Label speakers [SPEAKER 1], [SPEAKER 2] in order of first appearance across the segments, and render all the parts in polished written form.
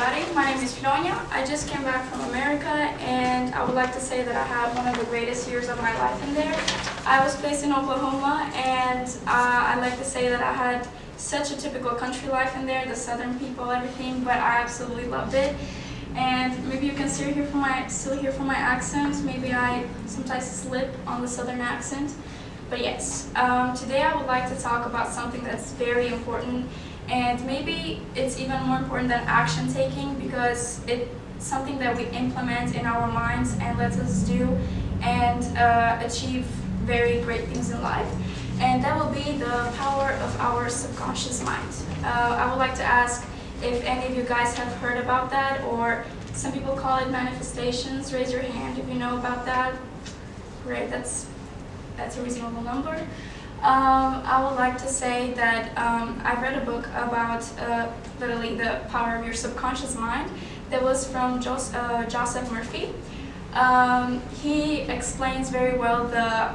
[SPEAKER 1] everybody. My name is Flonja. I just came back from America, and I would like to say that I had one of the greatest years of my life in there. I was placed in Oklahoma, and I like to say that I had such a typical country life in there, the southern people, everything, but I absolutely loved it. And maybe you can still hear from my accent. Maybe I sometimes slip on the southern accent. But yes, today I would like to talk about something that's very important, and maybe it's even more important than action taking, because it's something that we implement in our minds and lets us do and achieve very great things in life. And that will be the power of our subconscious mind. I would like to ask if any of you guys have heard about that, or some people call it manifestations. Raise your hand if you know about that. Great, that's a reasonable number. I would like to say that I read a book about literally the power of your subconscious mind that was from Joseph Murphy. He explains very well the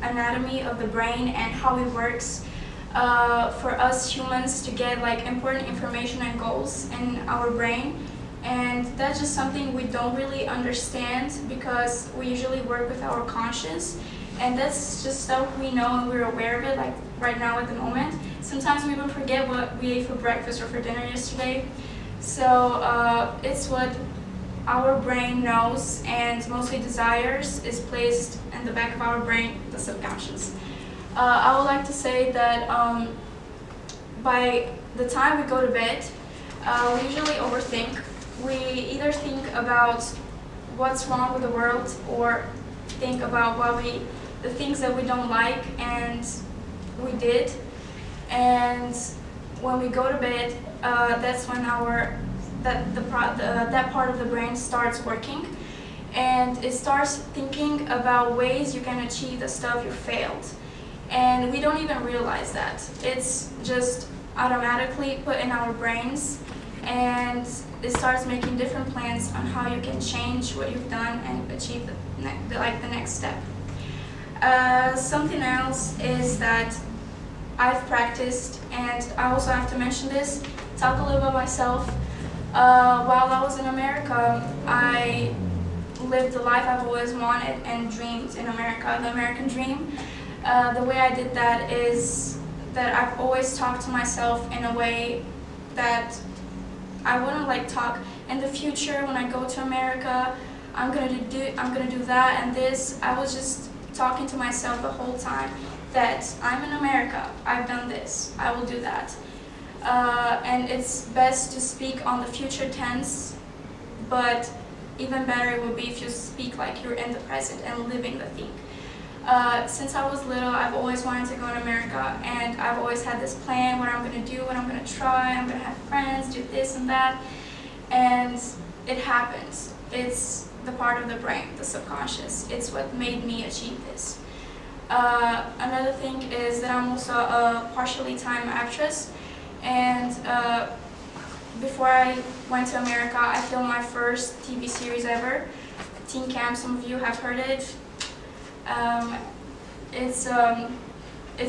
[SPEAKER 1] anatomy of the brain and how it works for us humans to get like important information and goals in our brain. And that's just something we don't really understand, because we usually work with our conscious. And that's just stuff we know and we're aware of it, like right now at the moment. Sometimes we even forget what we ate for breakfast or for dinner yesterday. So it's what our brain knows and mostly desires is placed in the back of our brain, the subconscious. I would like to say that by the time we go to bed, we usually overthink. We either think about what's wrong with the world, or think about the things that we don't like and we did. And when we go to bed, that's when that part of the brain starts working, and it starts thinking about ways you can achieve the stuff you failed. And we don't even realize that. It's just automatically put in our brains, and it starts making different plans on how you can change what you've done and achieve the next step. Something else is that I've practiced, and I also have to mention this, talk a little about myself. While I was in America, I lived the life I've always wanted and dreamed in America, the American dream. The way I did that is that I've always talked to myself in a way that I wouldn't like talk in the future when I go to America. I'm gonna do that and this. I was just talking to myself the whole time that I'm in America, I've done this, I will do that. And it's best to speak on the future tense, but even better it would be if you speak like you're in the present and living the thing. Since I was little, I've always wanted to go to America, and I've always had this plan, what I'm going to do, what I'm going to try, I'm going to have friends, do this and that, and it happens. It's the part of the brain, the subconscious. It's what made me achieve this. Another thing is that I'm also a partially time actress, and before I went to America, I filmed my first TV series ever, Teen Camp. Some of you have heard it. It's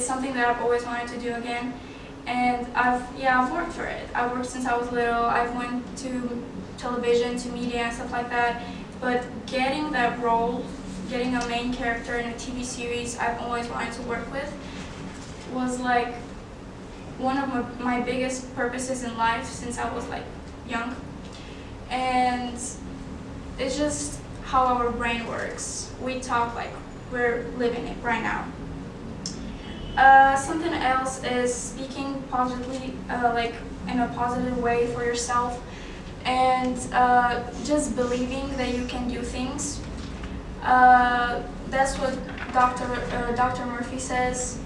[SPEAKER 1] something that I've always wanted to do again, and I've worked for it. I've worked since I was little. I've went to television, to media and stuff like that, but getting that role, getting a main character in a TV series I've always wanted to work with, was like one of my biggest purposes in life since I was like young. And it's just how our brain works. We talk like we're living it right now. Something else is speaking positively, like in a positive way for yourself, and just believing that you can do things. That's what Dr. Murphy says,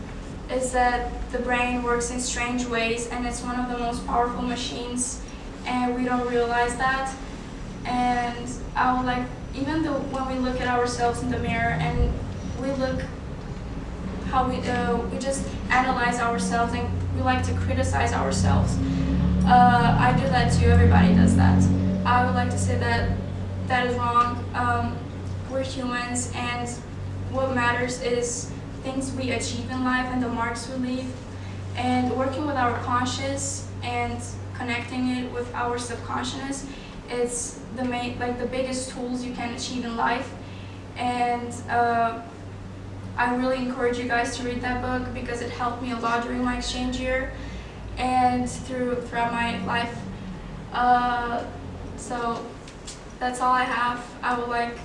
[SPEAKER 1] is that the brain works in strange ways, and it's one of the most powerful machines, and we don't realize that. And I would like, even though when we look at ourselves in the mirror and we look how we just analyze ourselves, and we like to criticize ourselves. I do that too, everybody does that. I would like to say that that is wrong. We're humans, and what matters is things we achieve in life and the marks we leave, and working with our conscious and connecting it with our subconscious. It's the biggest tools you can achieve in life. And I really encourage you guys to read that book because it helped me a lot during my exchange year and throughout my life. So that's all I have. I would like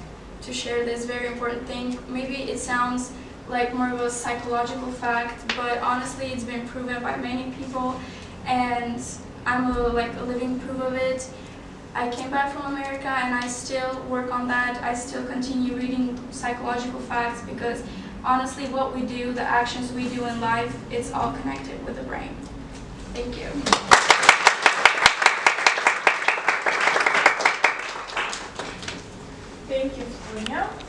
[SPEAKER 1] to share this very important thing. Maybe it sounds like more of a psychological fact, but honestly it's been proven by many people, and I'm a living proof of it. I came back from America and I still work on that. I still continue reading psychological facts because honestly what we do, the actions we do in life, it's all connected with the brain. Thank you.
[SPEAKER 2] Thank you, Flonja.